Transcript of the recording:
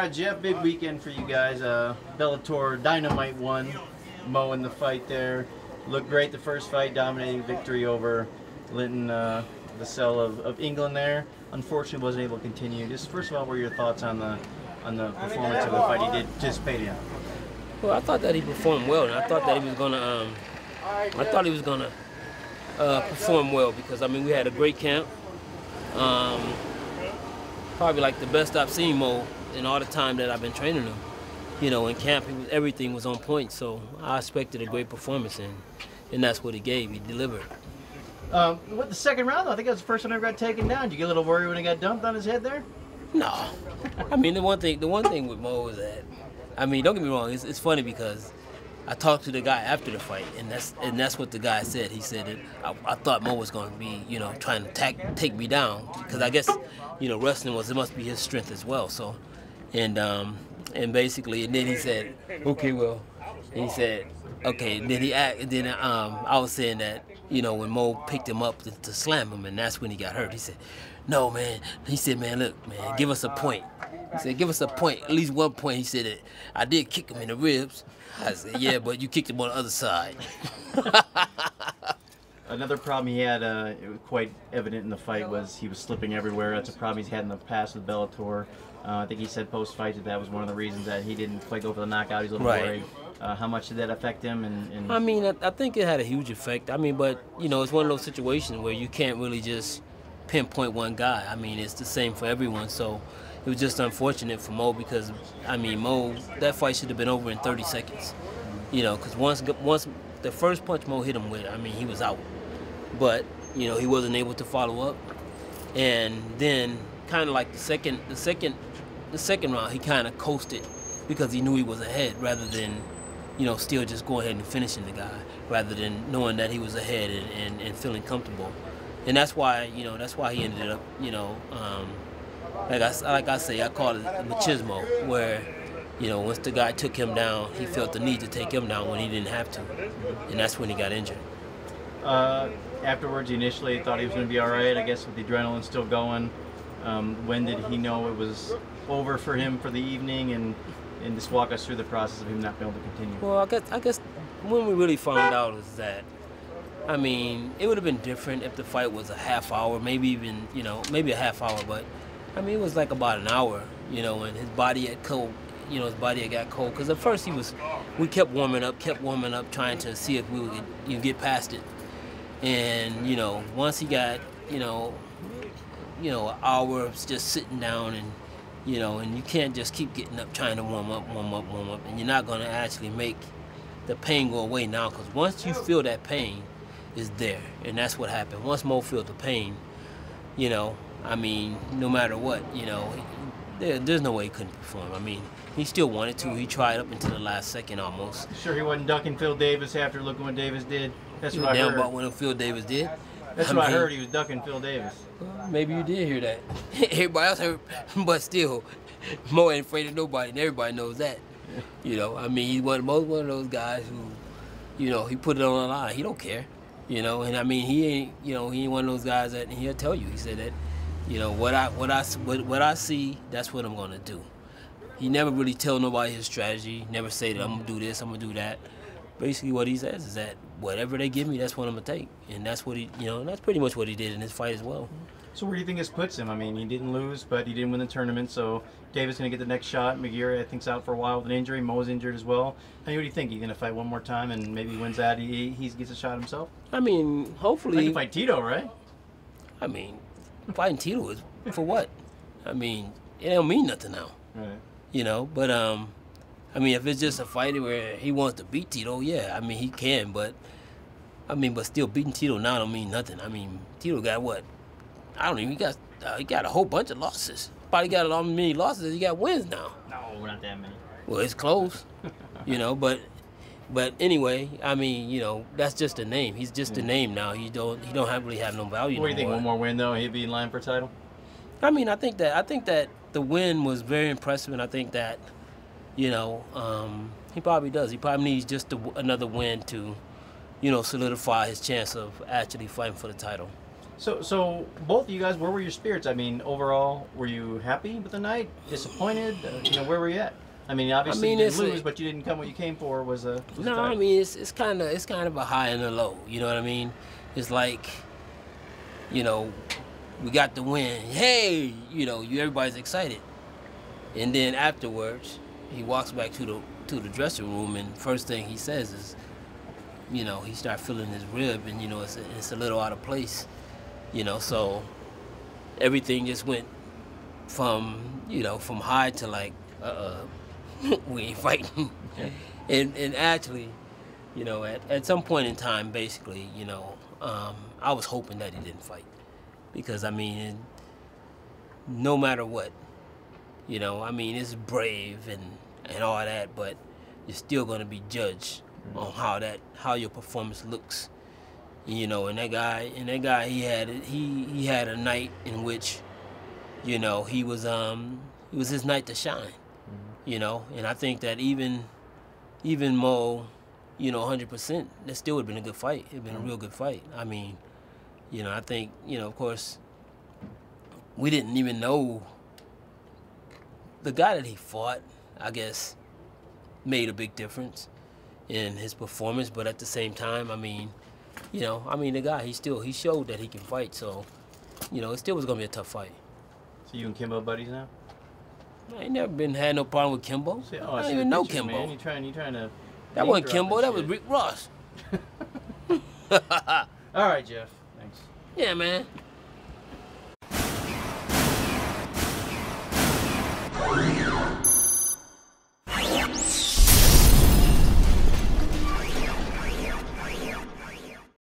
right, Jeff, big weekend for you guys. Bellator Dynamite won. Mo in the fight there. Looked great the first fight, dominating victory over Linton Vassell of England there. Unfortunately, wasn't able to continue. Just first of all, what were your thoughts on the performance of the fight he did participate in? Well, I thought that he performed well, and I thought that he was gonna. Perform well because I mean we had a great camp. Probably like the best I've seen Mo in all the time that I've been training him. You know, in camp everything was on point, so I expected a great performance, and that's what he gave. He delivered. With the second round, though, I think that was the first one I ever got taken down. Did you get a little worried when he got dumped on his head there? No. I mean, the one thing with Mo is that, I mean, don't get me wrong, it's funny because I talked to the guy after the fight, and that's what the guy said. He said that I thought Mo was going to be, you know, trying to take me down because I guess, you know, wrestling it must be his strength as well. So, and basically, and then he said, okay, well, and he said, okay. And then I was saying that, you know, when Mo picked him up to slam him, and that's when he got hurt. He said, no, man. He said, man, look, man, give us a point. He said, give us a point, at least 1 point. He said that I did kick him in the ribs. I said, yeah, but you kicked him on the other side. Another problem he had, it was quite evident in the fight, was he was slipping everywhere. That's a problem he's had in the past with Bellator. I think he said post-fight that was one of the reasons that he didn't quite go for the knockout. He's a little worried. How much did that affect him? I mean, I think it had a huge effect. I mean, but, you know, it's one of those situations where you can't really just pinpoint one guy. I mean, it's the same for everyone. So it was just unfortunate for Mo because, I mean, Mo, that fight should have been over in 30 seconds. You know, because once the first punch Mo hit him with, I mean, he was out. But, you know, he wasn't able to follow up. And then kind of like the second round, he kind of coasted because he knew he was ahead rather than, you know, still just go ahead and finishing the guy rather than knowing that he was ahead and feeling comfortable. And that's why, you know, that's why he ended up, you know, like I say, I call it machismo, where, you know, once the guy took him down, he felt the need to take him down when he didn't have to. And that's when he got injured. Afterwards, he initially thought he was going to be all right, I guess, with the adrenaline still going. When did he know it was over for him for the evening? And just walk us through the process of him not being able to continue. Well, I guess when we really found out is that, I mean, it would have been different if the fight was a half hour, maybe even, you know, maybe a half hour, but I mean, it was like about an hour, you know, and his body had cold, you know, his body had got cold. Because at first we kept warming up, trying to see if we would get past it. And, you know, once he got, you know, an hour of just sitting down and, you know, and you can't just keep getting up trying to warm up, and you're not going to actually make the pain go away now, because once you feel that pain is there, and that's what happened. Once Mo felt the pain, you know, I mean, no matter what, you know, there's no way he couldn't perform. I mean, he still wanted to. He tried up until the last second almost. Sure he wasn't ducking Phil Davis after looking what Davis did? That's what I heard. About what Phil Davis did? That's what I heard, he was ducking Phil Davis. Well, maybe you did hear that. Everybody else heard, but still, Mo ain't afraid of nobody, and everybody knows that. You know, I mean, he's one of those guys who, you know, he put it on the line. He don't care, you know. And I mean, he ain't one of those guys that he'll tell you. He said that, you know, what I see, that's what I'm gonna do. He never really tell nobody his strategy. Never say that I'm gonna do this, I'm gonna do that. Basically, what he says is that whatever they give me, that's what I'm gonna take, and that's what he, you know, and that's pretty much what he did in his fight as well. So where do you think this puts him? I mean, he didn't lose, but he didn't win the tournament, so Davis gonna get the next shot. McGeary, I think, is out for a while with an injury. Mo's injured as well. I mean, what do you think? He's gonna fight one more time and maybe wins that? He gets a shot himself. I mean, hopefully. He can fight Tito, right? I mean, fighting Tito is for what? I mean, it don't mean nothing now. Right. You know, but I mean, if it's just a fight where he wants to beat Tito, yeah, I mean, he can, but I mean, but still beating Tito now don't mean nothing. I mean, Tito got what? I don't even, he got a whole bunch of losses. Probably got a lot many losses as he got wins now. No, not that many. Well, it's close, you know, but anyway, I mean, you know, that's just a name. He's just a name now. He don't really have no value. What do you think? One more win though, he'd be in line for a title? I mean, I think that the win was very impressive, and I think that, you know, he probably does. He probably needs just another win to, you know, solidify his chance of actually fighting for the title. So both of you guys, where were your spirits? I mean, overall, were you happy with the night? Disappointed? You know, where were you at? I mean, obviously you didn't lose, but you didn't come what you came for. No, I mean it's kind of a high and a low. You know what I mean? It's like, you know, we got the win. Hey, you know, everybody's excited, and then afterwards he walks back to the dressing room, and first thing he says is, you know, he starts feeling his rib, and you know it's a little out of place. You know, so everything just went from high to like, we ain't fighting. And actually, you know, at some point in time, basically, you know, I was hoping that he didn't fight, because I mean, no matter what, you know, I mean, it's brave and all that, but you're still gonna be judged on how your performance looks. You know, and that guy, he had a night in which, you know, it was his night to shine. You know, and I think that even Mo, you know, 100%, that still would have been a good fight. It'd been a real good fight. I mean, you know, I think, you know, of course, we didn't even know the guy that he fought, I guess, made a big difference in his performance, but at the same time, I mean, you know, the guy, he showed that he can fight, so, you know, it still was going to be a tough fight. So you and Kimbo buddies now? I ain't never had no problem with Kimbo. See, I don't even know Kimbo. Man. You trying to... That wasn't Kimbo, that was Rick Ross. All right, Jeff. Thanks. Yeah, man.